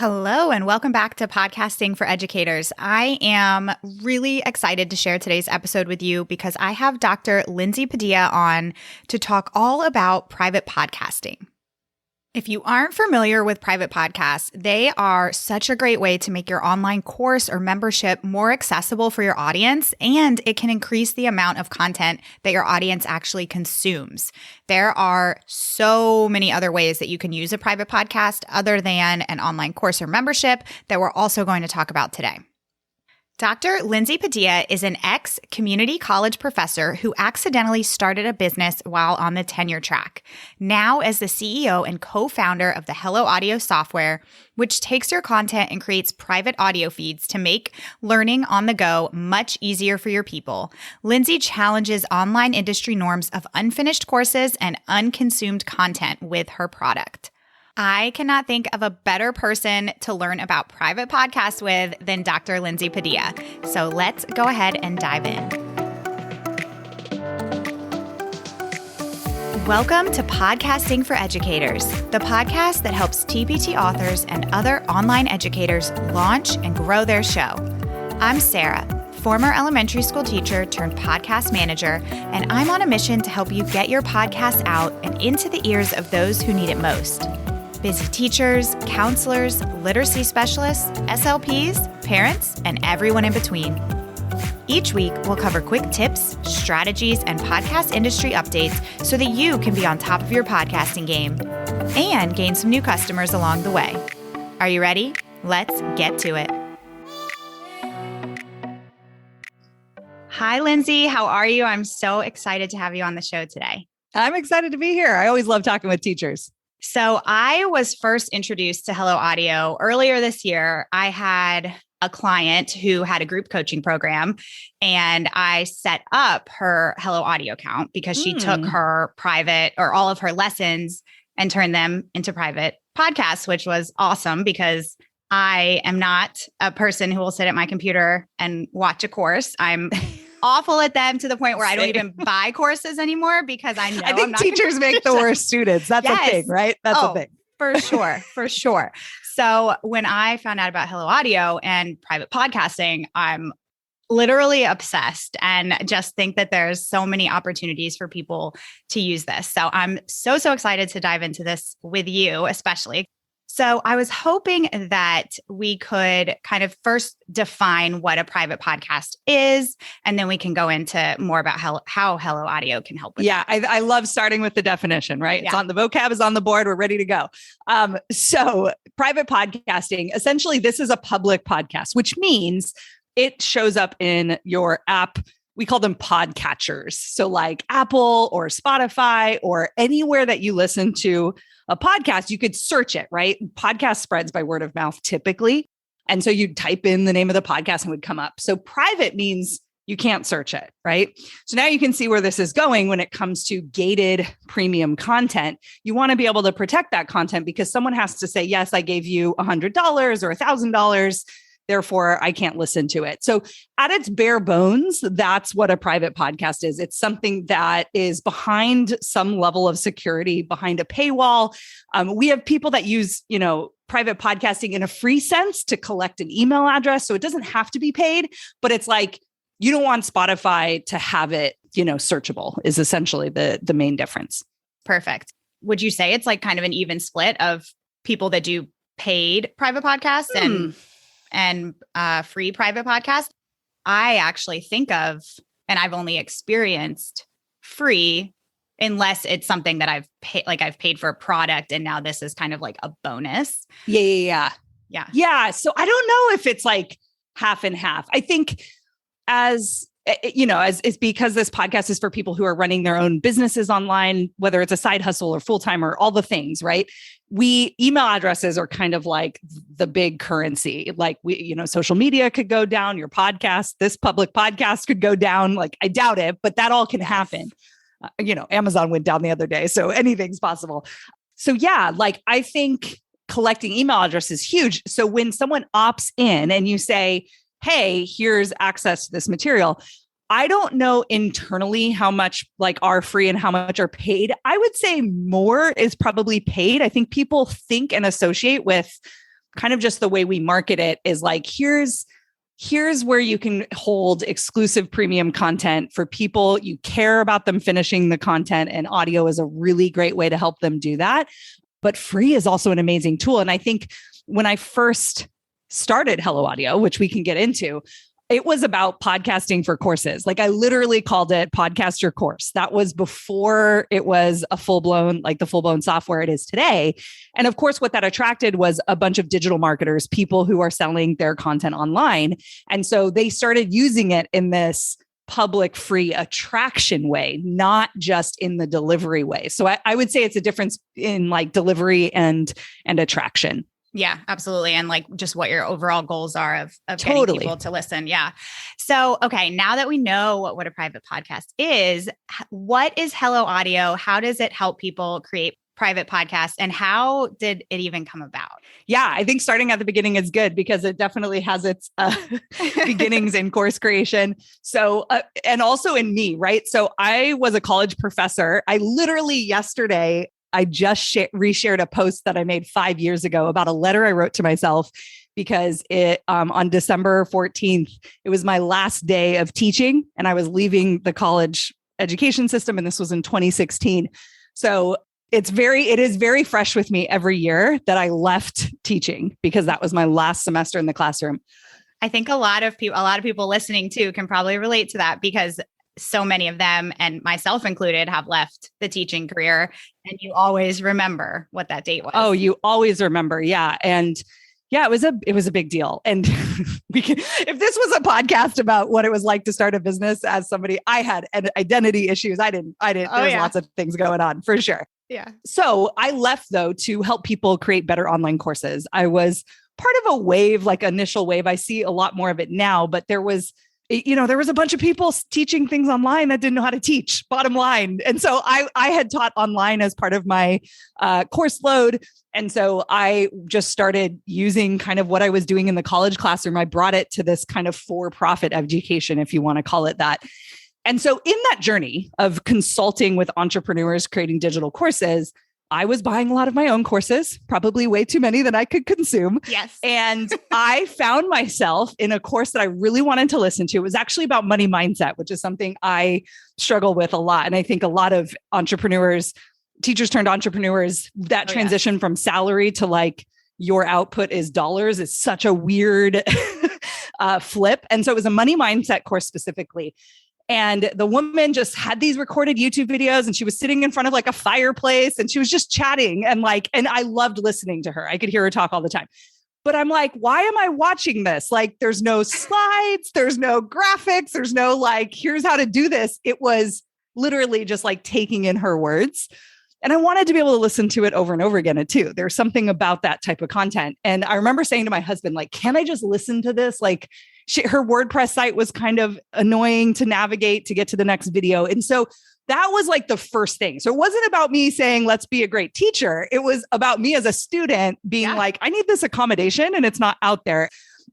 Hello, and welcome back to Podcasting for Educators. I am really excited to share today's episode with you because I have Dr. Lindsay Padilla on to talk all about private podcasting. If you aren't familiar with private podcasts, they are such a great way to make your online course or membership more accessible for your audience, and it can increase the amount of content that your audience actually consumes. There are so many other ways that you can use a private podcast other than an online course or membership that we're also going to talk about today. Dr. Lindsay Padilla is an ex-community college professor who accidentally started a business while on the tenure track. Now as the CEO and co-founder of the Hello Audio software, which takes your content and creates private audio feeds to make learning on the go much easier for your people, Lindsay challenges online industry norms of unfinished courses and unconsumed content with her product. I cannot think of a better person to learn about private podcasts with than Dr. Lindsay Padilla. So let's go ahead and dive in. Welcome to Podcasting for Educators, the podcast that helps TPT authors and other online educators launch and grow their show. I'm Sarah, former elementary school teacher turned podcast manager, and I'm on a mission to help you get your podcast out and into the ears of those who need it most. Busy teachers, counselors, literacy specialists, SLPs, parents, and everyone in between. Each week, we'll cover quick tips, strategies, and podcast industry updates so that you can be on top of your podcasting game and gain some new customers along the way. Are you ready? Let's get to it. Hi, Lindsay. How are you? I'm so excited to have you on the show today. I'm excited to be here. I always love talking with teachers. So I was first introduced to Hello Audio earlier this year. I had a client who had a group coaching program, and I set up her Hello Audio account because she took her private or all of her lessons and turned them into private podcasts, which was awesome because I am not a person who will sit at my computer and watch a course. I'm awful at them to the point where I don't even buy courses anymore because I know I think teachers make the worst students. That's a thing, right? That's a thing. For sure. So when I found out about Hello Audio and private podcasting, I'm literally obsessed and just think that there's so many opportunities for people to use this. So I'm so excited to dive into this with you, especially. So I was hoping that we could kind of first define what a private podcast is, and then we can go into more about how Hello Audio can help with that. I love starting with the definition, right? Yeah. It's on the vocab is on the board. We're ready to go. So private podcasting, essentially, this is a public podcast, which means it shows up in your app. We call them podcatchers. So like Apple or Spotify or anywhere that you listen to a podcast, you could search it, right? Podcast spreads by word of mouth typically. And so you'd type in the name of the podcast and it would come up. So private means you can't search it, right? So now you can see where this is going when it comes to gated premium content. You want to be able to protect that content because someone has to say, yes, I gave you $100 or $1,000. Therefore, I can't listen to it. So at its bare bones, that's what a private podcast is. It's something that is behind some level of security, behind a paywall. We have people that use, private podcasting in a free sense to collect an email address. So it doesn't have to be paid, but it's like, you don't want Spotify to have it, searchable is essentially the main difference. Perfect. Would you say it's like kind of an even split of people that do paid private podcasts and free private podcast? I actually think of, and I've only experienced free, unless it's something that I've paid for a product and now this is kind of like a bonus. Yeah. So I don't know if it's like half and half. I think as it's because this podcast is for people who are running their own businesses online, whether it's a side hustle or full-time or all the things, right? Email addresses are kind of like the big currency. Like social media could go down, your podcast, this public podcast could go down. Like I doubt it, but that all can happen. Amazon went down the other day, so anything's possible. So yeah, like I think collecting email address is huge. So when someone opts in and you say, hey, here's access to this material, I don't know internally how much like are free and how much are paid. I would say more is probably paid. I think people think and associate with kind of just the way we market it is like, here's where you can hold exclusive premium content for people. You care about them finishing the content, and audio is a really great way to help them do that. But free is also an amazing tool. And I think when I first started Hello Audio, which we can get into, it was about podcasting for courses. Like I literally called it Podcast Your Course. That was before it was a full-blown, like the full-blown software it is today. And of course, what that attracted was a bunch of digital marketers, people who are selling their content online. And so they started using it in this public free attraction way, not just in the delivery way. So I would say it's a difference in like delivery and attraction. Yeah, absolutely. And like just what your overall goals are of Totally. getting people to listen. Yeah. So, okay, now that we know what a private podcast is, what is Hello Audio? How does it help people create private podcasts, and how did it even come about? Yeah, I think starting at the beginning is good because it definitely has its beginnings in course creation. So, and also in me, right? So I was a college professor. I literally yesterday, I just reshared a post that I made 5 years ago about a letter I wrote to myself because it on December 14th, it was my last day of teaching and I was leaving the college education system. And this was in 2016. So it is very fresh with me every year that I left teaching because that was my last semester in the classroom. I think a lot of people listening too can probably relate to that because so many of them, and myself included, have left the teaching career, and you always remember what that date was. Oh, you always remember. Yeah. And yeah, it was a big deal. And if this was a podcast about what it was like to start a business as somebody, I had identity issues. I didn't, there was lots of things going on for sure. Yeah. So I left though to help people create better online courses. I was part of a wave, like initial wave. I see a lot more of it now, but there was a bunch of people teaching things online that didn't know how to teach, bottom line. And so I had taught online as part of my course load. And so I just started using kind of what I was doing in the college classroom. I brought it to this kind of for-profit education, if you want to call it that. And so in that journey of consulting with entrepreneurs, creating digital courses, I was buying a lot of my own courses, probably way too many than I could consume. Yes. And I found myself in a course that I really wanted to listen to. It was actually about money mindset, which is something I struggle with a lot. And I think a lot of entrepreneurs, teachers turned entrepreneurs, that transition from salary to like your output is dollars is such a weird flip. And so it was a money mindset course specifically. And the woman just had these recorded YouTube videos and she was sitting in front of like a fireplace and she was just chatting and I loved listening to her. I could hear her talk all the time. But I'm like, why am I watching this? Like, there's no slides, there's no graphics, there's no like, here's how to do this. It was literally just like taking in her words. And I wanted to be able to listen to it over and over again too. There's something about that type of content. And I remember saying to my husband, like, can I just listen to this? Like, her WordPress site was kind of annoying to navigate to get to the next video. And so that was like the first thing. So it wasn't about me saying, let's be a great teacher. It was about me as a student being like, I need this accommodation and it's not out there.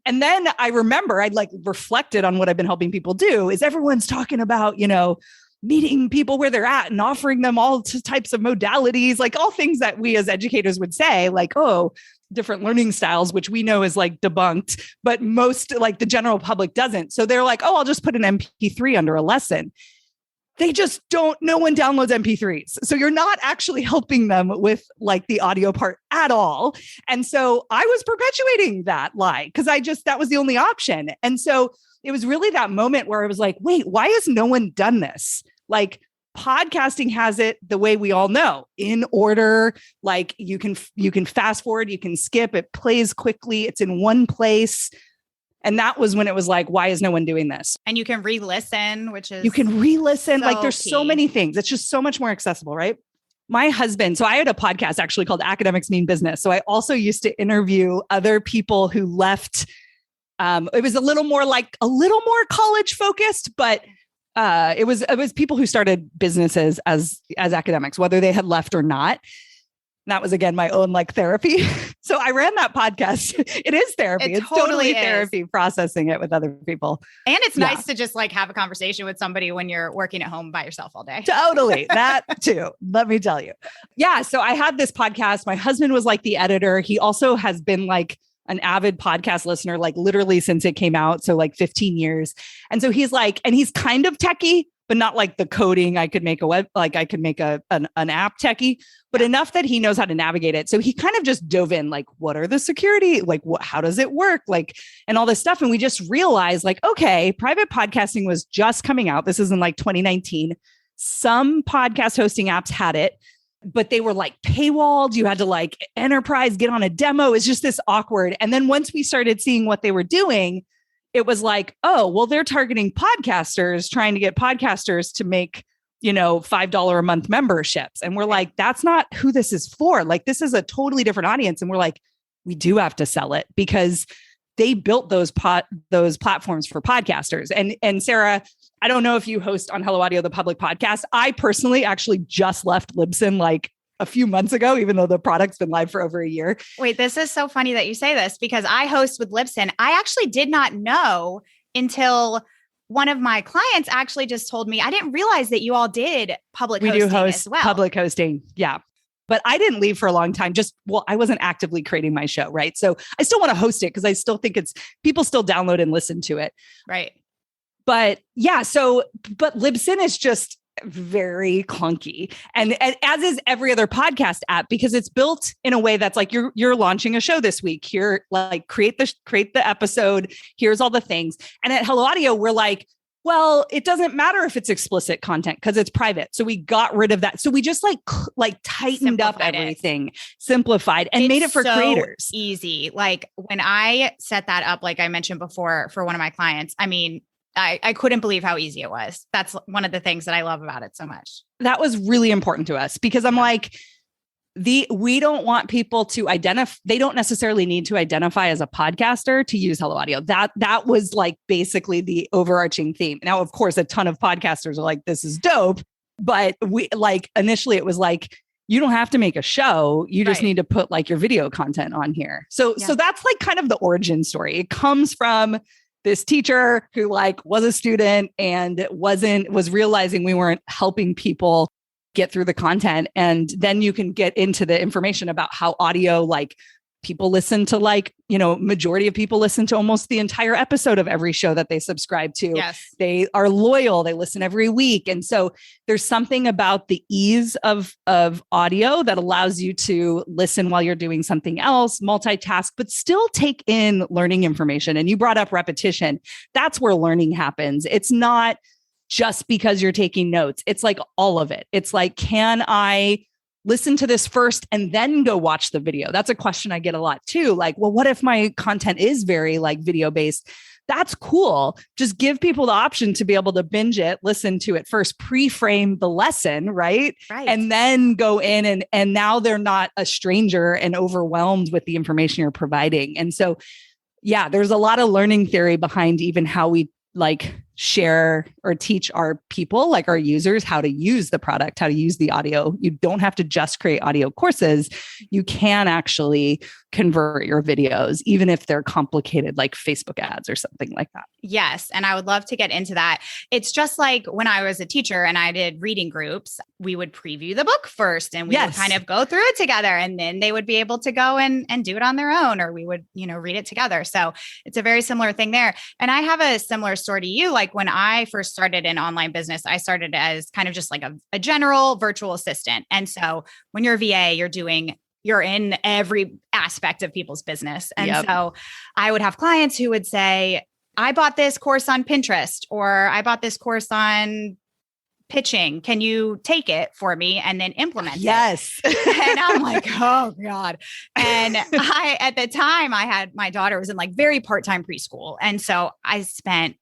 And then I remember I'd like reflected on what I've been helping people do is everyone's talking about, meeting people where they're at and offering them all types of modalities, like all things that we as educators would say, like, oh, different learning styles, which we know is like debunked, but most like the general public doesn't. So they're like, oh, I'll just put an MP3 under a lesson. They just don't, no one downloads MP3s. So you're not actually helping them with like the audio part at all. And so I was perpetuating that lie because that was the only option. And so it was really that moment where I was like, wait, why has no one done this? Like podcasting has it the way we all know, in order, like you can fast forward, you can skip, it plays quickly, it's in one place. And that was when it was like, why is no one doing this? And you can re-listen, you can re-listen. So like there's key. So many things. It's just so much more accessible, right? My husband, so I had a podcast actually called Academics Mean Business. So I also used to interview other people who left. It was a little more college focused, but it was people who started businesses as academics, whether they had left or not. And that was, again, my own like therapy. So I ran that podcast. It is therapy. It's totally therapy, processing it with other people. And it's nice to just like have a conversation with somebody when you're working at home by yourself all day. Totally. That too. Let me tell you. Yeah. So I had this podcast. My husband was like the editor. He also has been like an avid podcast listener, like literally since it came out. So like 15 years. And so he's like, and he's kind of techie, but not like the coding. I could make a web, like I could make an app techie, but enough that he knows how to navigate it. So he kind of just dove in, like, what are the security? Like, how does it work? Like, and all this stuff. And we just realized like, okay, private podcasting was just coming out. This is in like 2019. Some podcast hosting apps had it, but they were like paywalled. You had to like enterprise, get on a demo. It's just this awkward. And then once we started seeing what they were doing, it was like, oh, well, they're targeting podcasters, trying to get podcasters to make, $5 a month memberships. And we're like, that's not who this is for. Like, this is a totally different audience. And we're like, we do have to sell it because they built those platforms for podcasters. And Sarah, I don't know if you host on Hello Audio, the public podcast. I personally actually just left Libsyn like a few months ago, even though the product's been live for over a year. Wait, this is so funny that you say this because I host with Libsyn. I actually did not know until one of my clients actually just told me, I didn't realize that you all did public hosting do host as well. Public hosting. Yeah. But I didn't leave for a long time. I wasn't actively creating my show. Right. So I still want to host it because I still think people still download and listen to it. Right. But yeah, but Libsyn is just very clunky. And as is every other podcast app, because it's built in a way that's like, you're launching a show this week. Here, like create the episode. Here's all the things. And at Hello Audio, we're like, well, it doesn't matter if it's explicit content because it's private. So we got rid of that. So we just like tightened up everything, simplified, and made it for creators. Easy. Like when I set that up, like I mentioned before, for one of my clients, I mean, I couldn't believe how easy it was. That's one of the things that I love about it so much. That was really important to us because I'm like, we don't want people to identify. They don't necessarily need to identify as a podcaster to use Hello Audio. That was like basically the overarching theme. Now, of course, a ton of podcasters are like, this is dope. But we like initially it was like, you don't have to make a show. You just need to put like your video content on here. So that's like kind of the origin story. It comes from this teacher who like was a student and was realizing we weren't helping people get through the content. And then you can get into the information about how audio, like people listen to like, majority of people listen to almost the entire episode of every show that they subscribe to. Yes. They are loyal. They listen every week. And so there's something about the ease of audio that allows you to listen while you're doing something else, multitask, but still take in learning information. And you brought up repetition. That's where learning happens. It's not just because you're taking notes. It's like all of it. It's like, can I listen to this first and then go watch the video? That's a question I get a lot too. Like, well, what if my content is very like video based? That's cool. Just give people the option to be able to binge it, listen to it first, pre-frame the lesson, right? And then go in and now they're not a stranger and overwhelmed with the information you're providing. And so, yeah, there's a lot of learning theory behind even how we like share or teach our people, like our users, how to use the product, how to use the audio. You don't have to just create audio courses. You can actually convert your videos, even if they're complicated, like Facebook ads or something like that. Yes. And I would love to get into that. It's just like when I was a teacher and I did reading groups, we would preview the book first and we would kind of go through it together, and then they would be able to go and do it on their own, or we would, read it together. So it's a very similar thing there. And I have a similar story to you. Like when I first started in online business, I started as kind of just like a general virtual assistant. And so when you're a VA, you're in every aspect of people's business. And so I would have clients who would say, I bought this course on Pinterest, or I bought this course on pitching. Can you take it for me and then implement it? Yes. And I'm like, oh God. And at the time my daughter was in like very part-time preschool. And so I spent,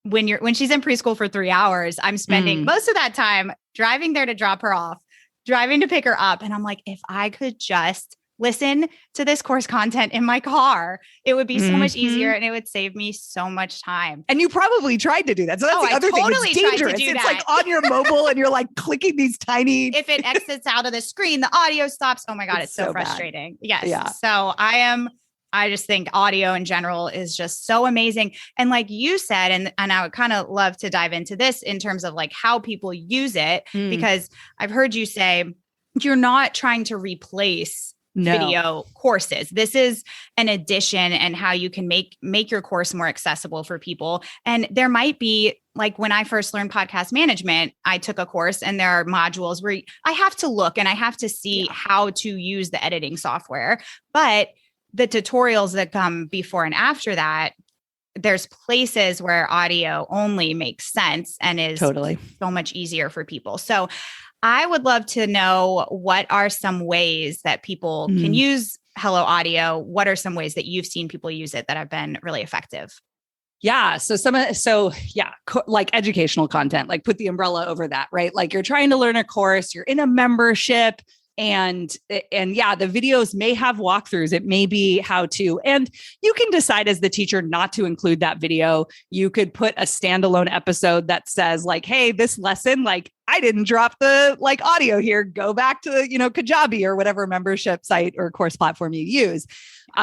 when she's in preschool for 3 hours, I'm spending most of that time driving there to drop her off, driving to pick her up. And I'm like, if I could just listen to this course content in my car, it would be so much easier and it would save me so much time. And you probably tried to do that. So that's the other thing. It's dangerous. It's like on your mobile and you're like clicking these tiny. If it exits out of the screen, the audio stops. Oh my God, it's so frustrating. Bad. Yes. Yeah. So I just think audio in general is just so amazing. And like you said, and I would kind of love to dive into this in terms of like how people use it, because I've heard you say you're not trying to replace video courses. This is an addition and how you can make your course more accessible for people. And there might be, like when I first learned podcast management, I took a course and there are modules where I have to look and I have to see how to use the editing software. But the tutorials that come before and after that, there's places where audio only makes sense and is totally so much easier for people. So I would love to know, what are some ways that people can use Hello Audio? What are some ways that you've seen people use it that have been really effective? Yeah. Like educational content, like put the umbrella over that, right? Like you're trying to learn a course, you're in a membership, and the videos may have walkthroughs. It may be how to, and you can decide as the teacher not to include that video. You could put a standalone episode that says like, hey, this lesson, like I didn't drop the like audio here, go back to, Kajabi or whatever membership site or course platform you use.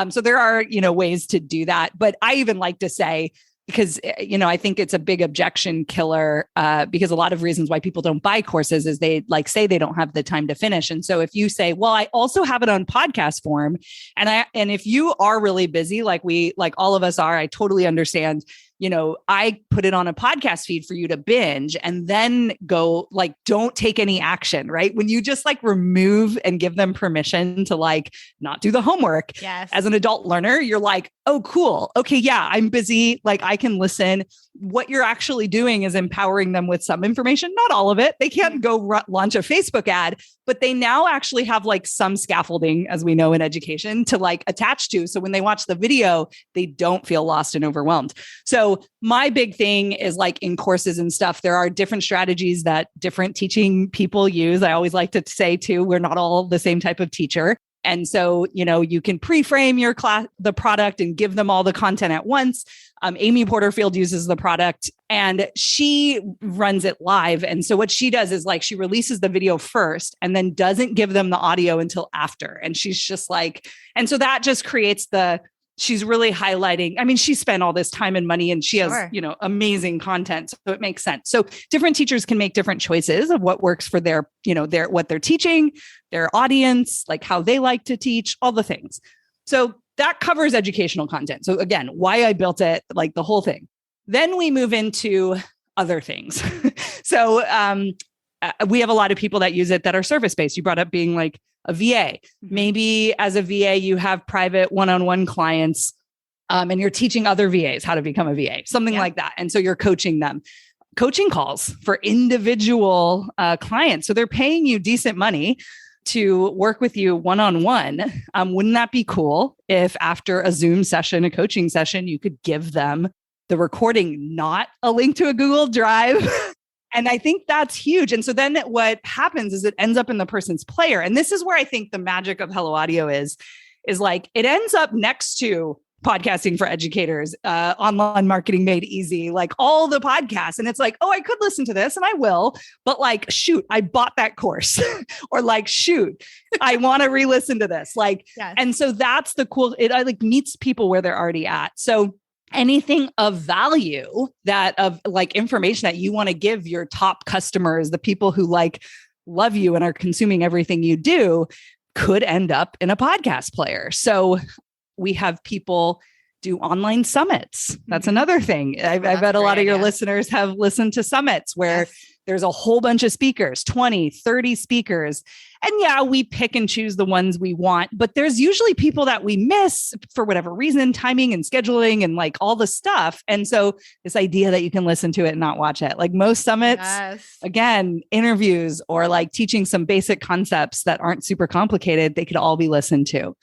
So there are, ways to do that. But I even like to say, because, I think it's a big objection killer because a lot of reasons why people don't buy courses is they say they don't have the time to finish. And so if you say, well, I also have it on podcast form, and if you are really busy, like all of us are, I totally understand. I put it on a podcast feed for you to binge and then go don't take any action, right? When you just remove and give them permission to not do the homework. Yes. As an adult learner, you're like, oh, cool. Okay. Yeah, I'm busy. I can listen. What you're actually doing is empowering them with some information, not all of it. They can't go launch a Facebook ad, but they now actually have some scaffolding, as we know in education, to attach to. So when they watch the video, they don't feel lost and overwhelmed. So my big thing is in courses and stuff, there are different strategies that different teaching people use. I always like to say too, we're not all the same type of teacher. And so, you can pre-frame your class, the product, and give them all the content at once. Amy Porterfield uses the product and she runs it live. And so what she does is she releases the video first and then doesn't give them the audio until after. And she's just and so that just creates she's really highlighting, she spent all this time and money and she has, amazing content. So it makes sense. So different teachers can make different choices of what works for their what they're teaching, their audience, how they like to teach, all the things. So that covers educational content. So again, why I built it, the whole thing. Then we move into other things. So we have a lot of people that use it that are service-based. You brought up being a VA. Maybe as a VA, you have private one-on-one clients and you're teaching other VAs how to become a VA, something like that. And so you're coaching them. Coaching calls for individual clients. So they're paying you decent money to work with you one-on-one. Wouldn't that be cool if after a Zoom session, a coaching session, you could give them the recording, not a link to a Google Drive? And I think that's huge. And so then what happens is it ends up in the person's player. And this is where I think the magic of Hello Audio is it ends up next to Podcasting for Educators, Online Marketing Made Easy, all the podcasts. And it's oh, I could listen to this and I will, but shoot, I bought that course or shoot, I want to re-listen to this. Yes. And so that's the cool, it meets people where they're already at. So anything of value information that you want to give your top customers, the people who love you and are consuming everything you do, could end up in a podcast player. So we have people do online summits. That's another thing. I bet a lot of your listeners have listened to summits where there's a whole bunch of speakers, 20, 30 speakers. And we pick and choose the ones we want, but there's usually people that we miss for whatever reason, timing and scheduling and all the stuff. And so this idea that you can listen to it and not watch it, most summits, again, interviews or teaching some basic concepts that aren't super complicated, they could all be listened to.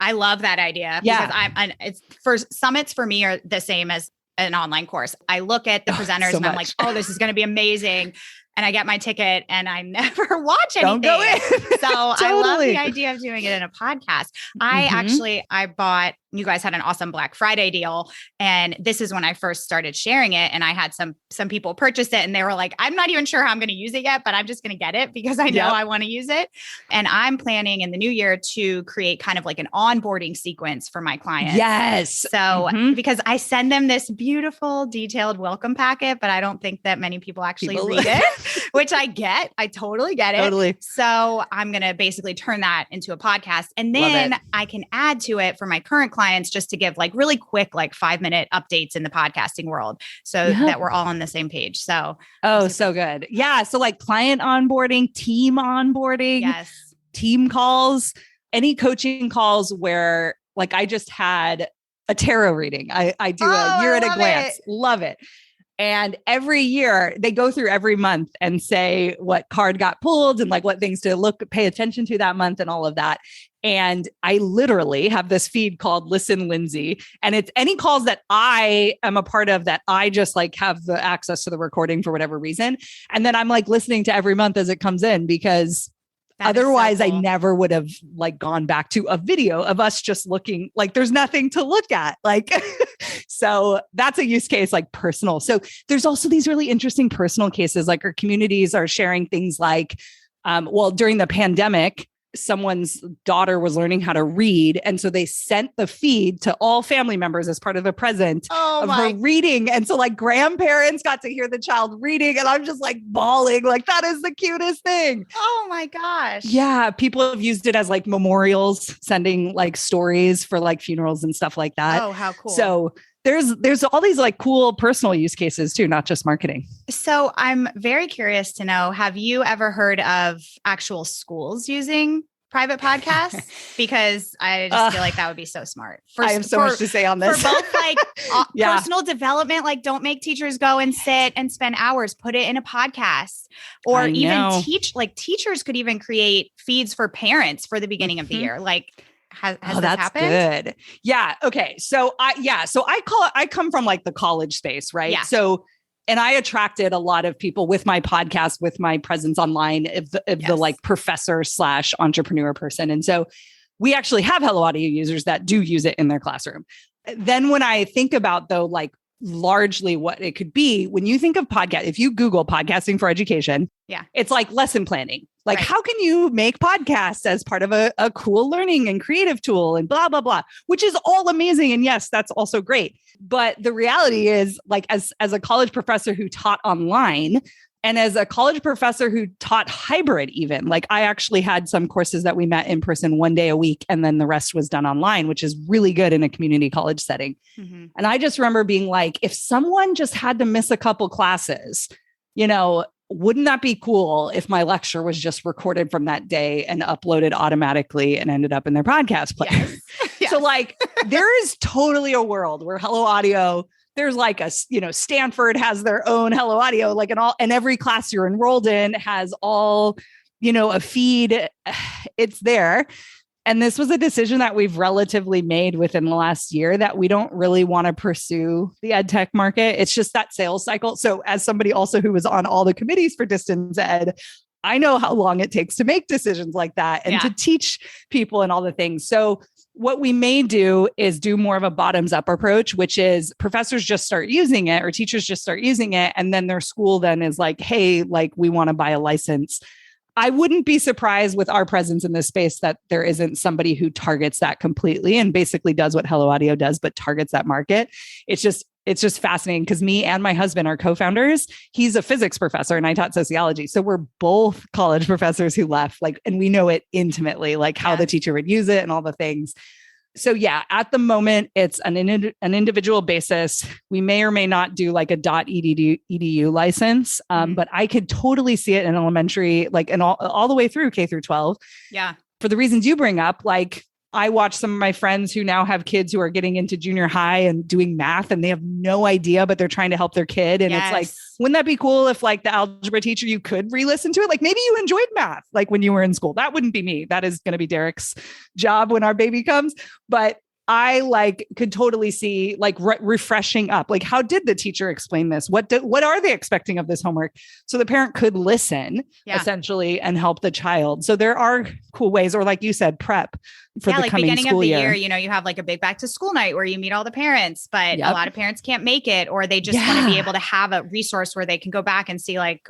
I love that idea because summits for me are the same as an online course. I look at the presenters and I'm like, oh, this is going to be amazing. And I get my ticket and I never watch anything. Don't go in. So I love the idea of doing it in a podcast. I bought, you guys had an awesome Black Friday deal. And this is when I first started sharing it. And I had some people purchase it and they were like, I'm not even sure how I'm going to use it yet, but I'm just going to get it because I know I want to use it. And I'm planning in the new year to create kind of an onboarding sequence for my clients. Yes. So because I send them this beautiful detailed welcome packet, but I don't think that many people actually read it. which I get. I totally get it. Totally. So I'm going to basically turn that into a podcast. And then I can add to it for my current clients just to give like really quick, like 5-minute updates in the podcasting world so that we're all on the same page. So, so good. Yeah. So like client onboarding, team onboarding, team calls, any coaching calls where like I just had a tarot reading. I do a year at a glance. Love it. And every year they go through every month and say what card got pulled and like what things to pay attention to that month and all of that. And I literally have this feed called Listen Lindsay. And it's any calls that I am a part of that I just like have the access to the recording for whatever reason. And then I'm like listening to every month as it comes in because otherwise, so cool. I never would have like gone back to a video of us just looking like there's nothing to look at. Like, so that's a use case like personal. So there's also these really interesting personal cases, like our communities are sharing things like, during the pandemic, someone's daughter was learning how to read. And so they sent the feed to all family members as part of the present of her reading. And so like grandparents got to hear the child reading and I'm just like bawling, like that is the cutest thing. Oh my gosh. Yeah. People have used it as like memorials, sending like stories for like funerals and stuff like that. Oh, how cool. So there's all these like cool personal use cases too, not just marketing. So I'm very curious to know, have you ever heard of actual schools using private podcasts? Because I just feel like that would be so smart. I have so much to say on this. For both like personal development, like don't make teachers go and sit and spend hours, put it in a podcast or even teachers could even create feeds for parents for the beginning of the year. Like, has this happened? Good. Yeah. Okay. So I come from like the college space, right? Yeah. So, and I attracted a lot of people with my podcast, with my presence online of the like professor / entrepreneur person. And so we actually have Hello Audio users that do use it in their classroom. Then when I think about though, like largely what it could be, when you think of podcast, if you Google podcasting for education, it's like lesson planning. Like, how can you make podcasts as part of a cool learning and creative tool and blah, blah, blah, which is all amazing. And yes, that's also great. But the reality is like, as a college professor who taught online and as a college professor who taught hybrid, even like I actually had some courses that we met in person 1 day a week and then the rest was done online, which is really good in a community college setting. Mm-hmm. And I just remember being like, if someone just had to miss a couple classes, wouldn't that be cool if my lecture was just recorded from that day and uploaded automatically and ended up in their podcast player? Yes. Yes. So like there is totally a world where Hello Audio, there's like Stanford has their own Hello Audio, like and every class you're enrolled in has all, a feed. It's there. And this was a decision that we've relatively made within the last year that we don't really want to pursue the ed tech market. It's just that sales cycle. So as somebody also who was on all the committees for distance ed, I know how long it takes to make decisions like that and to teach people and all the things. So what we may do is do more of a bottoms up approach, which is professors just start using it or teachers just start using it. And then their school then is like, hey, like we want to buy a license. I wouldn't be surprised with our presence in this space that there isn't somebody who targets that completely and basically does what Hello Audio does, but targets that market. It's just fascinating because me and my husband are co-founders. He's a physics professor and I taught sociology. So we're both college professors who left, and we know it intimately, like how the teacher would use it and all the things. So at the moment, it's an individual basis. We may or may not do like a .edu license, but I could totally see it in elementary, and all the way through K through 12. Yeah. For the reasons you bring up, like I watch some of my friends who now have kids who are getting into junior high and doing math and they have no idea, but they're trying to help their kid. And it's like, wouldn't that be cool if like the algebra teacher, you could re-listen to it? Like maybe you enjoyed math, like when you were in school. That wouldn't be me. That is going to be Derek's job when our baby comes. But I could totally see refreshing up. Like, how did the teacher explain this? What are they expecting of this homework? So the parent could listen essentially and help the child. So there are cool ways, or like you said, prep for the coming beginning school of the year. You have like a big back to school night where you meet all the parents, but a lot of parents can't make it, or they just want to be able to have a resource where they can go back and see like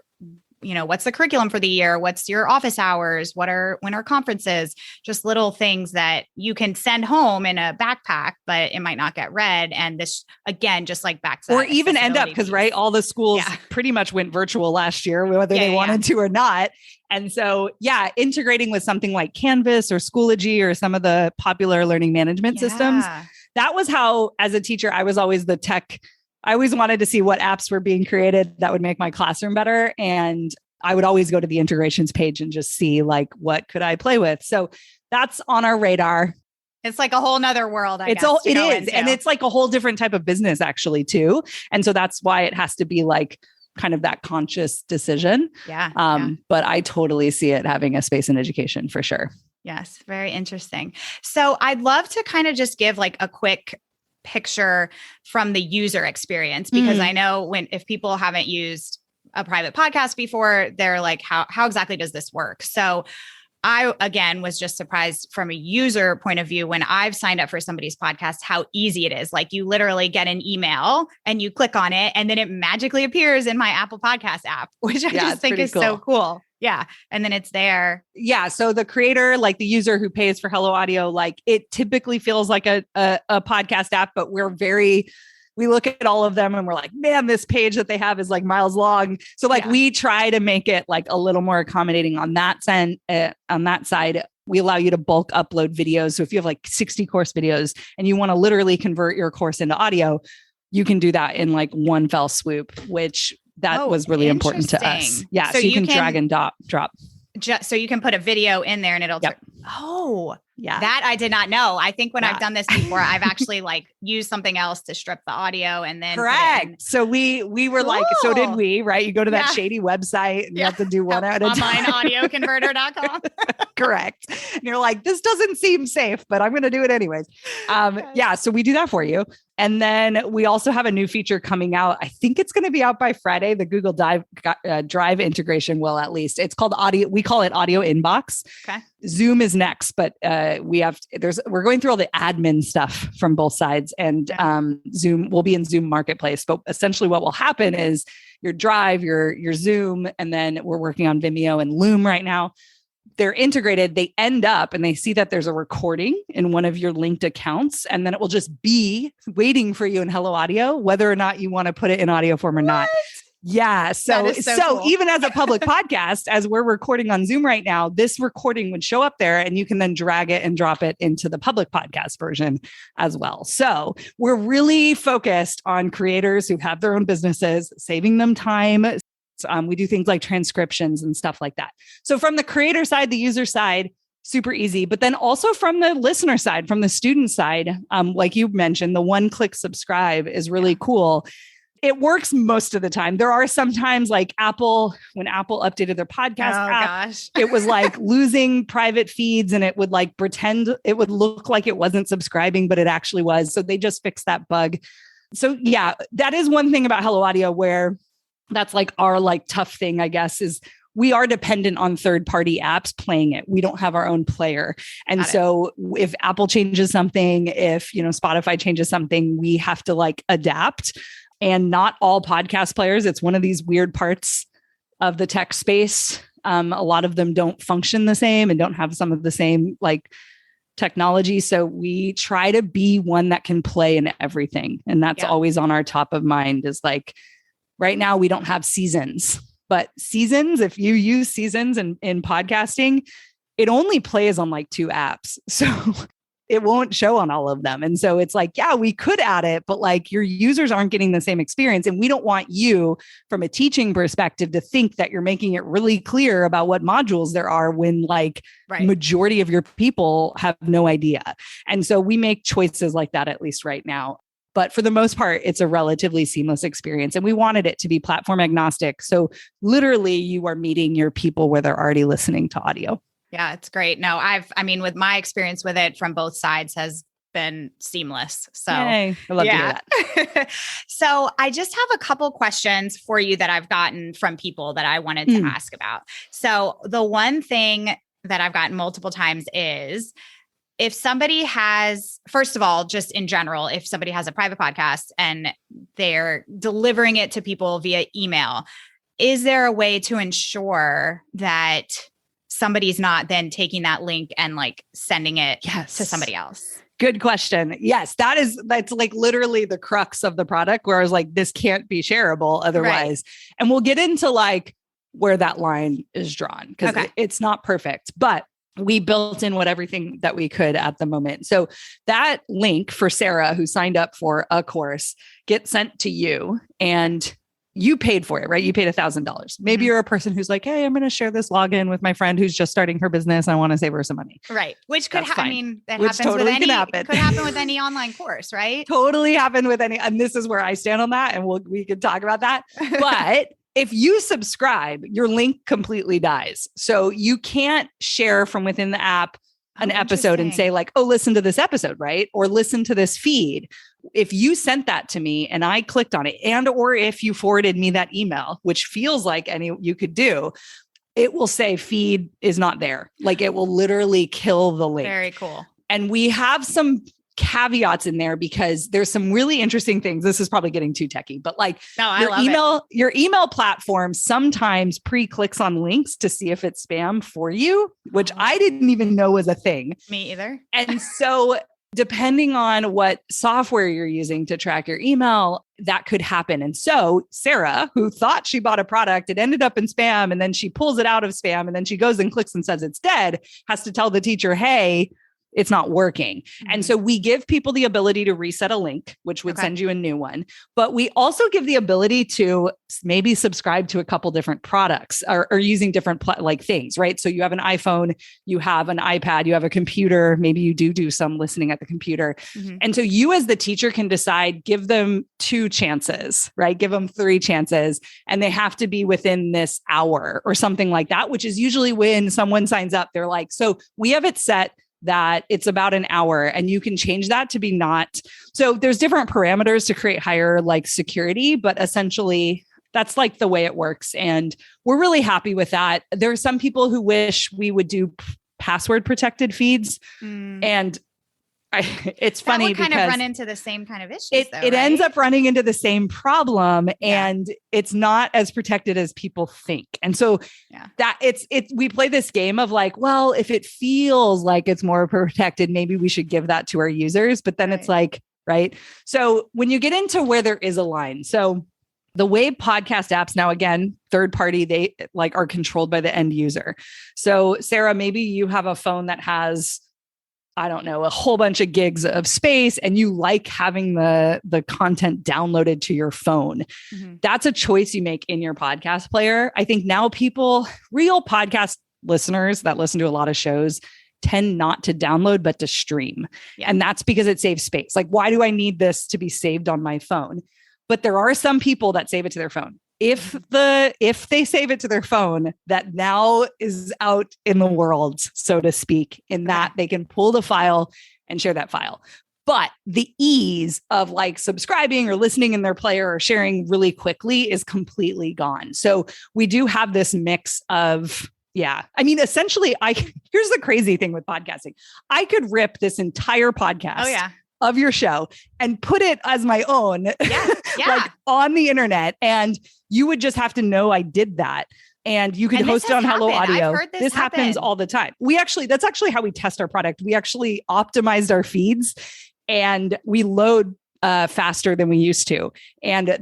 what's the curriculum for the year? What's your office hours? When are conferences? Just little things that you can send home in a backpack, but it might not get read. And this, again, just like back to or even end up, because right, all the schools pretty much went virtual last year, whether they wanted to or not. And so, integrating with something like Canvas or Schoology or some of the popular learning management systems, that was how, as a teacher, I was always the tech. I always wanted to see what apps were being created that would make my classroom better. And I would always go to the integrations page and just see like, what could I play with? So that's on our radar. It's like a whole nother world. It is. And it's like a whole different type of business actually too. And so that's why it has to be like kind of that conscious decision. But I totally see it having a space in education for sure. Yes. Very interesting. So I'd love to kind of just give like a quick picture from the user experience, because I know if people haven't used a private podcast before, they're like, how exactly does this work? So I, again, was just surprised from a user point of view when I've signed up for somebody's podcast, how easy it is. Like you literally get an email and you click on it and then it magically appears in my Apple Podcast app, which I just think is so cool. Yeah. And then it's there. Yeah. So the creator, like the user who pays for Hello Audio, like it typically feels like a podcast app, but we look at all of them and we're like, man, this page that they have is like miles long. So like we try to make it like a little more accommodating on that side. We allow you to bulk upload videos. So if you have like 60 course videos and you want to literally convert your course into audio, you can do that in like one fell swoop, which was really important to us. Yeah. So you can drag and drop. So you can put a video in there and it'll. That I did not know. I think when I've done this before, I've actually like used something else to strip the audio and then. Correct. So we were like, so did we, right? You go to that shady website and you have to do one at a time. Onlineaudioconverter.com. Correct. And you're like, this doesn't seem safe, but I'm going to do it anyways. So we do that for you. And then we also have a new feature coming out. I think it's going to be out by Friday. The Google Drive integration will, at least. It's called audio. We call it Audio Inbox. Okay. Zoom is next, but we're going through all the admin stuff from both sides, and Zoom will be in Zoom Marketplace. But essentially, what will happen is your Drive, your Zoom, and then we're working on Vimeo and Loom right now. They're integrated. They end up and they see that there's a recording in one of your linked accounts, and then it will just be waiting for you in Hello Audio, whether or not you want to put it in audio form or not. Yeah. So cool. Even as a public podcast, as we're recording on Zoom right now, this recording would show up there and you can then drag it and drop it into the public podcast version as well. So we're really focused on creators who have their own businesses, saving them time. We do things like transcriptions and stuff like that. So from the creator side, the user side, super easy. But then also from the listener side, from the student side, like you mentioned, the one-click subscribe is really cool. It works most of the time. There are sometimes like when Apple updated their podcast app, it was like losing private feeds and it would like pretend it would look like it wasn't subscribing, but it actually was. So they just fixed that bug. So yeah, that is one thing about Hello Audio where that's like our like tough thing, I guess, is we are dependent on third-party apps playing it. We don't have our own player. And so if Apple changes something, if, Spotify changes something, we have to like adapt. And not all podcast players. It's one of these weird parts of the tech space. A lot of them don't function the same and don't have some of the same like technology. So we try to be one that can play in everything. And that's always on our top of mind, is like, right now we don't have seasons, but seasons, if you use seasons in podcasting, it only plays on like 2 apps. So it won't show on all of them. And so it's like, we could add it, but like your users aren't getting the same experience. And we don't want you from a teaching perspective to think that you're making it really clear about what modules there are when like majority of your people have no idea. And so we make choices like that, at least right now. But for the most part, it's a relatively seamless experience. And we wanted it to be platform agnostic. So literally you are meeting your people where they're already listening to audio. Yeah, it's great. No, with my experience with it from both sides has been seamless. So Yay. I love to hear that. So I just have a couple questions for you that I've gotten from people that I wanted to ask about. So the one thing that I've gotten multiple times is, if somebody has, first of all, just in general, if somebody has a private podcast and they're delivering it to people via email, is there a way to ensure that somebody's not then taking that link and like sending it to somebody else? Good question. Yes, that's like literally the crux of the product, where I was like, this can't be shareable otherwise. Right. And we'll get into like where that line is drawn, because it's not perfect, but we built in everything that we could at the moment. So that link for Sarah, who signed up for a course, gets sent to you, and you paid for it, right? You paid $1,000. Maybe you're a person who's like, hey, I'm going to share this login with my friend who's just starting her business. I want to save her some money. Right. Which could happen. That happens totally with any, could happen with any online course, right? Totally happen with any. And this is where I stand on that. And we could talk about that. But if you subscribe, your link completely dies. So you can't share from within the app an episode and say like, oh, listen to this episode, right? Or listen to this feed. If you sent that to me and I clicked on it, and or if you forwarded me that email, which feels like you could do, it will say feed is not there. Like it will literally kill the link. Very cool. And we have some caveats in there because there's some really interesting things. This is probably getting too techie, but like your email platform sometimes pre-clicks on links to see if it's spam for you, which I didn't even know was a thing. Me either. And so depending on what software you're using to track your email, that could happen. And so Sarah, who thought she bought a product, it ended up in spam, and then she pulls it out of spam, and then she goes and clicks and says it's dead, has to tell the teacher, hey, it's not working. And so we give people the ability to reset a link, which would send you a new one. But we also give the ability to maybe subscribe to a couple different products or using different things, right? So you have an iPhone, you have an iPad, you have a computer, maybe you do some listening at the computer. And so you as the teacher can decide, give them 2 chances, right? Give them 3 chances, and they have to be within this hour or something like that, which is usually when someone signs up, they're like, so we have it set that it's about an hour, and you can change that to be not. So there's different parameters to create higher like security, but essentially that's like the way it works. And we're really happy with that. There are some people who wish we would do password protected feeds. And it's funny because because run into the same kind of issues. It ends up running into the same problem, and it's not as protected as people think. And so we play this game of like, well, if it feels like it's more protected, maybe we should give that to our users. But then it's like, right. So when you get into where there is a line, so the way podcast apps now, again, third party, they like are controlled by the end user. So Sarah, maybe you have a phone that has, I don't know, a whole bunch of gigs of space, and you like having the content downloaded to your phone. That's a choice you make in your podcast player. I think now real podcast listeners that listen to a lot of shows tend not to download, but to stream. And that's because it saves space. Like, why do I need this to be saved on my phone? But there are some people that save it to their phone. If they save it to their phone, that now is out in the world, so to speak, in that they can pull the file and share that file. But the ease of like subscribing or listening in their player or sharing really quickly is completely gone. So we do have this mix of, I mean, essentially, here's the crazy thing with podcasting. I could rip this entire podcast of your show and put it as my own, like on the internet. And you would just have to know I did that. And you could host it on Hello Audio. This happens all the time. That's actually how we test our product. We actually optimized our feeds, and we load faster than we used to. And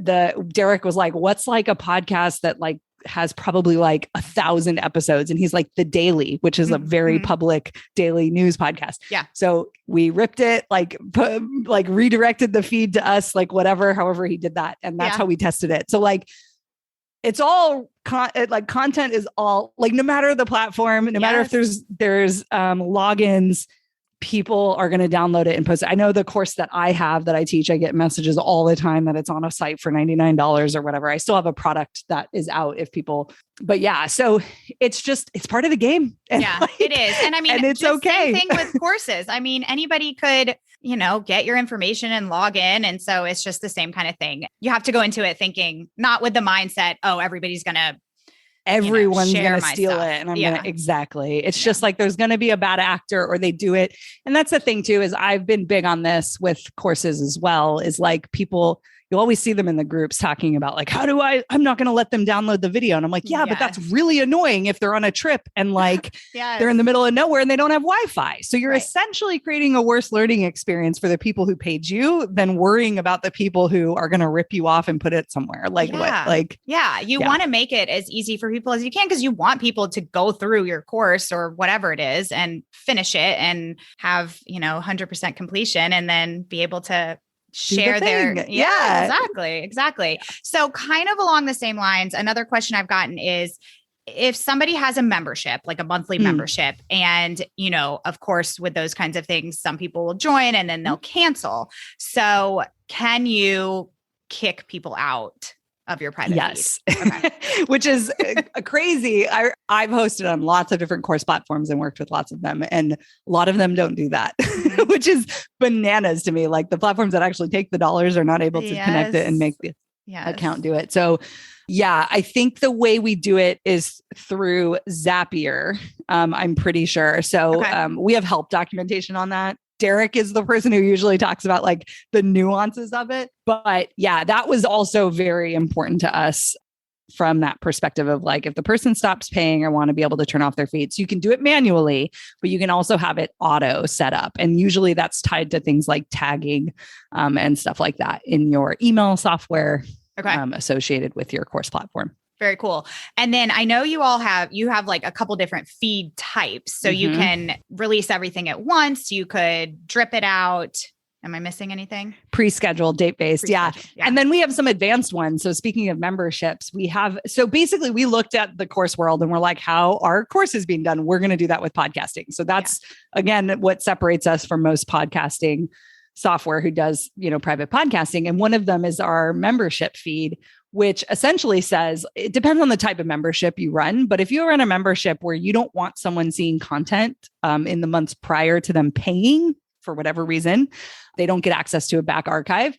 Derek was like, what's like a podcast that like has probably like 1,000 episodes? And he's like, The Daily, which is a very public daily news podcast. So we ripped it, like redirected the feed to us, like however he did that. And that's how we tested it. So like, it's all content is all like, no matter the platform, no matter if there's logins, people are going to download it and post it. I know the course that I have that I teach, I get messages all the time that it's on a site for $99 or whatever. I still have a product that is out if people, but so it's part of the game. And it is. And I mean, and it's okay. Same thing with courses. I mean, anybody could, get your information and log in. And so it's just the same kind of thing. You have to go into it thinking, not with the mindset, oh, everybody's going to, everyone's going to steal it. And I'm going to, exactly. It's just like, there's going to be a bad actor or they do it. And that's the thing too, is I've been big on this with courses as well, is like people, you always see them in the groups talking about like, I'm not going to let them download the video. And I'm like, yeah, but that's really annoying if they're on a trip and like they're in the middle of nowhere and they don't have Wi-Fi. So you're essentially creating a worse learning experience for the people who paid you than worrying about the people who are going to rip you off and put it somewhere. Like what? Like, you want to make it as easy for people as you can, because you want people to go through your course or whatever it is and finish it and have, 100% completion and then be able to share their exactly. So kind of along the same lines, another question I've gotten is, if somebody has a membership, like a monthly membership, and, of course, with those kinds of things, some people will join and then they'll cancel. So can you kick people out of your private feed? Okay. Which is crazy. I've hosted on lots of different course platforms and worked with lots of them. And a lot of them don't do that, which is bananas to me. Like the platforms that actually take the dollars are not able to connect it and make the account do it. So I think the way we do it is through Zapier. I'm pretty sure. So we have help documentation on that. Derek is the person who usually talks about like the nuances of it. But that was also very important to us from that perspective of like, if the person stops paying or want to be able to turn off their feed, so you can do it manually, but you can also have it auto set up. And usually that's tied to things like tagging and stuff like that in your email software associated with your course platform. Very cool. And then I know you have like a couple different feed types. So you can release everything at once. You could drip it out. Am I missing anything? Pre-scheduled, date-based. Yeah. And then we have some advanced ones. So speaking of memberships, so basically we looked at the course world and we're like, how our course is being done. We're going to do that with podcasting. So that's again, what separates us from most podcasting software who does, private podcasting. And one of them is our membership feed, which essentially says it depends on the type of membership you run. But if you run a membership where you don't want someone seeing content in the months prior to them paying for whatever reason, they don't get access to a back archive.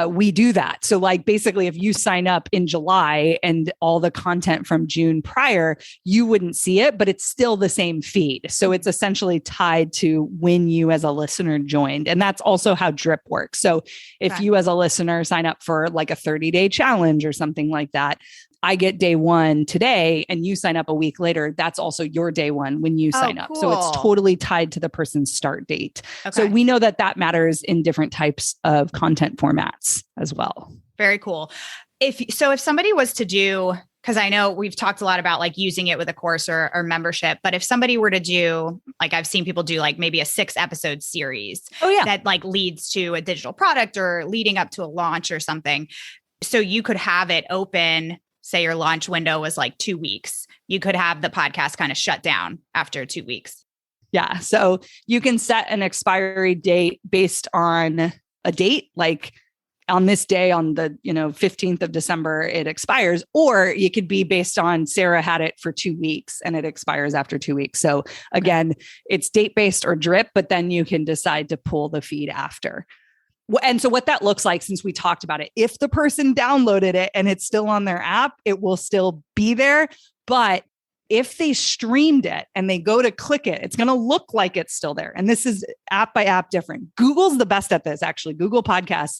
We do that. So like basically if you sign up in July and all the content from June prior, you wouldn't see it, but it's still the same feed. So it's essentially tied to when you as a listener joined. And that's also how Drip works. So if you as a listener sign up for like a 30-day challenge or something like that, I get day one today and you sign up a week later. That's also your day one when you sign up. So it's totally tied to the person's start date. Okay. So we know that matters in different types of content formats as well. Very cool. If somebody was to do, because I know we've talked a lot about like using it with a course or membership, but if somebody were to do, like I've seen people do like maybe a 6-episode series that like leads to a digital product or leading up to a launch or something. So you could have it open. Say your launch window was like 2 weeks, you could have the podcast kind of shut down after 2 weeks. Yeah. So you can set an expiry date based on a date, like on this day, on the 15th of December, it expires, or it could be based on Sarah had it for 2 weeks and it expires after 2 weeks. So again, it's date based or drip, but then you can decide to pull the feed after. And so what that looks like, since we talked about it, if the person downloaded it and it's still on their app, it will still be there. But if they streamed it and they go to click it, it's going to look like it's still there. And this is app by app different. Google's the best at this, actually. Google Podcasts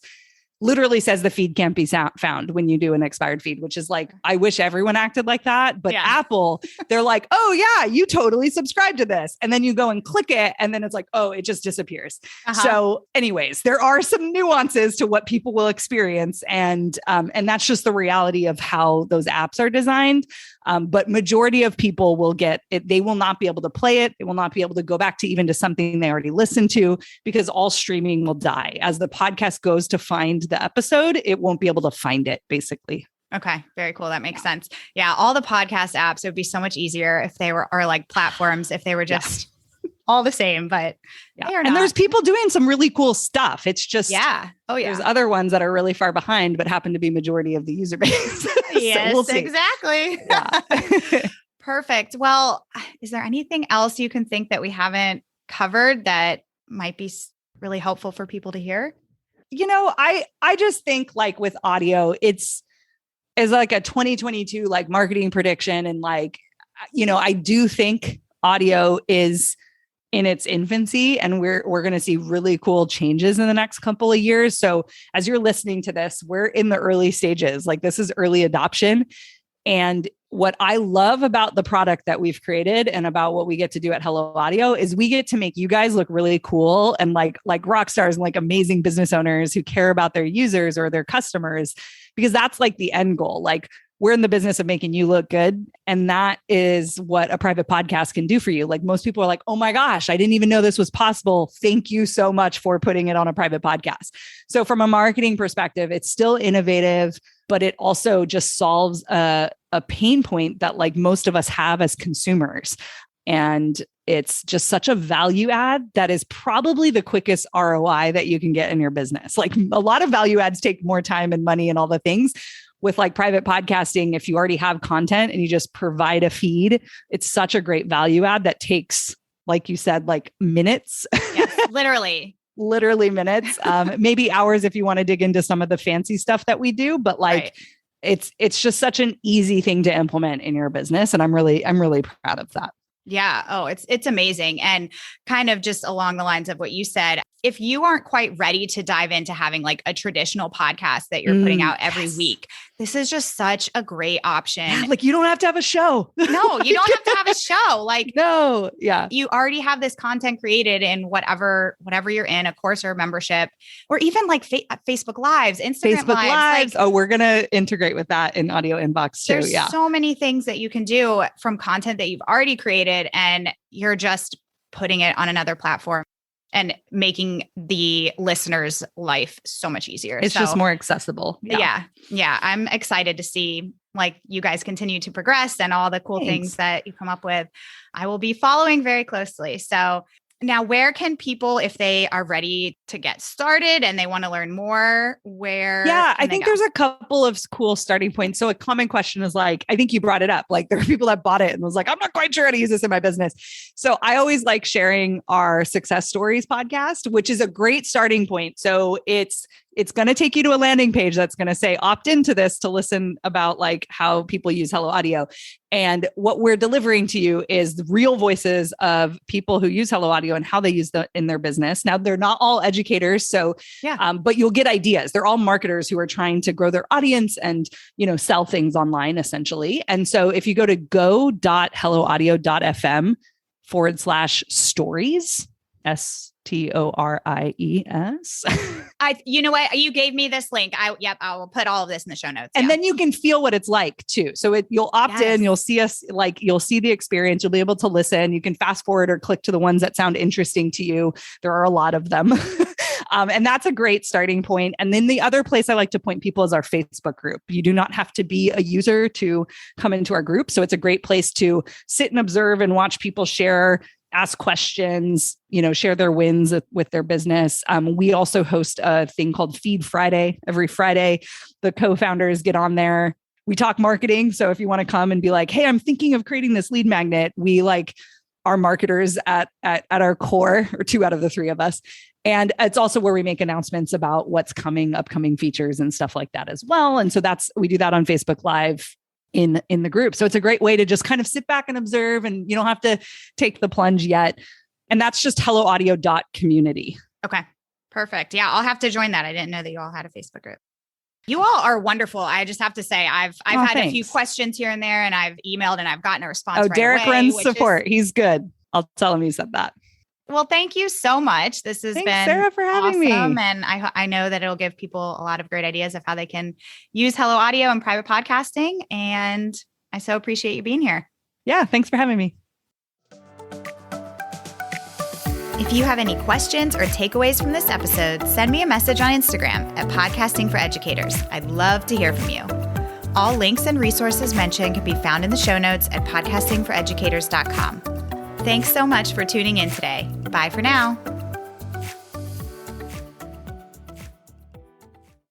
literally says the feed can't be found when you do an expired feed, which is like, I wish everyone acted like that. But Apple, they're like, oh yeah, you totally subscribe to this. And then you go and click it. And then it's like, oh, it just disappears. So anyways, there are some nuances to what people will experience. And that's just the reality of how those apps are designed. But majority of people will get it. They will not be able to play it. They will not be able to go back to even to something they already listened to, because all streaming will die. As the podcast goes to find the episode, it won't be able to find it, basically. Okay. Very cool. That makes sense. Yeah. All the podcast apps, it would be so much easier if they were, or like platforms, if they were just all the same, but they are not. And there's people doing some really cool stuff. It's just, there's other ones that are really far behind, but happen to be majority of the user base. Yes, we'll exactly. Yeah. Perfect. Well, is there anything else you can think that we haven't covered that might be really helpful for people to hear? I just think like with audio, it's like a 2022 like marketing prediction. And like, I do think audio is in its infancy, and we're going to see really cool changes in the next couple of years. So as you're listening to this, we're in the early stages. Like this is early adoption. And what I love about the product that we've created and about what we get to do at Hello Audio is we get to make you guys look really cool and like rock stars and like amazing business owners who care about their users or their customers, because that's like the end goal. Like we're in the business of making you look good. And that is what a private podcast can do for you. Like most people are like, oh my gosh, I didn't even know this was possible. Thank you so much for putting it on a private podcast. So from a marketing perspective, it's still innovative, but it also just solves a pain point that like most of us have as consumers. And it's just such a value add that is probably the quickest ROI that you can get in your business. Like a lot of value adds take more time and money and all the things. With like private podcasting, if you already have content and you just provide a feed, it's such a great value add that takes, like you said, like minutes. Yes, literally. Literally minutes, maybe hours if you want to dig into some of the fancy stuff that we do, but like it's just such an easy thing to implement in your business. And I'm really proud of that. Yeah. Oh, it's amazing. And kind of just along the lines of what you said, if you aren't quite ready to dive into having like a traditional podcast that you're putting out every week, this is just such a great option. Yeah, like you don't have to have a show. No, you don't have to have a show. Like, no, yeah. You already have this content created in whatever you're in, a course or a membership, or even like Facebook Lives, Instagram Lives. Like, we're going to integrate with that in Audio Inbox too. There's so many things that you can do from content that you've already created, and you're just putting it on another platform and making the listener's life so much easier. It's just more accessible. Yeah. I'm excited to see like you guys continue to progress and all the cool things that you come up with. I will be following very closely. So now, where can people, if they are ready to get started and they want to learn more, where? Yeah, I think there's a couple of cool starting points. So a common question is like, I think you brought it up. Like there are people that bought it and was like, I'm not quite sure how to use this in my business. So I always like sharing our Success Stories podcast, which is a great starting point. So it's going to take you to a landing page that's going to say opt into this to listen about like how people use Hello Audio. And what we're delivering to you is the real voices of people who use Hello Audio and how they use it in their business. Now, they're not all educators. So, but you'll get ideas. They're all marketers who are trying to grow their audience and, sell things online essentially. And so if you go to go.helloaudio.fm/stories, STORIES. You know what? You gave me this link. I will put all of this in the show notes. And then you can feel what it's like too. So you'll opt in, you'll see us, like you'll see the experience. You'll be able to listen. You can fast forward or click to the ones that sound interesting to you. There are a lot of them. And that's a great starting point. And then the other place I like to point people is our Facebook group. You do not have to be a user to come into our group. So it's a great place to sit and observe and watch people share, ask questions, share their wins with their business. We also host a thing called Feed Friday. Every Friday, the co-founders get on there. We talk marketing. So if you want to come and be like, hey, I'm thinking of creating this lead magnet, we like are marketers at our core, or 2 out of the 3 of us. And it's also where we make announcements about what's coming, upcoming features and stuff like that as well. And so we do that on Facebook Live in the group. So it's a great way to just kind of sit back and observe, and you don't have to take the plunge yet. And that's just helloaudio.community. Okay, perfect. Yeah, I'll have to join that. I didn't know that you all had a Facebook group. You all are wonderful. I just have to say, I've had a few questions here and there, and I've emailed and I've gotten a response. Oh, Derek runs support. He's good. I'll tell him you said that. Well, thank you so much. This has been Sarah, for having me. And I know that it'll give people a lot of great ideas of how they can use Hello Audio and private podcasting. And I so appreciate you being here. Yeah, thanks for having me. If you have any questions or takeaways from this episode, send me a message on Instagram at Podcasting for Educators. I'd love to hear from you. All links and resources mentioned can be found in the show notes at podcastingforeducators.com. Thanks so much for tuning in today. Bye for now.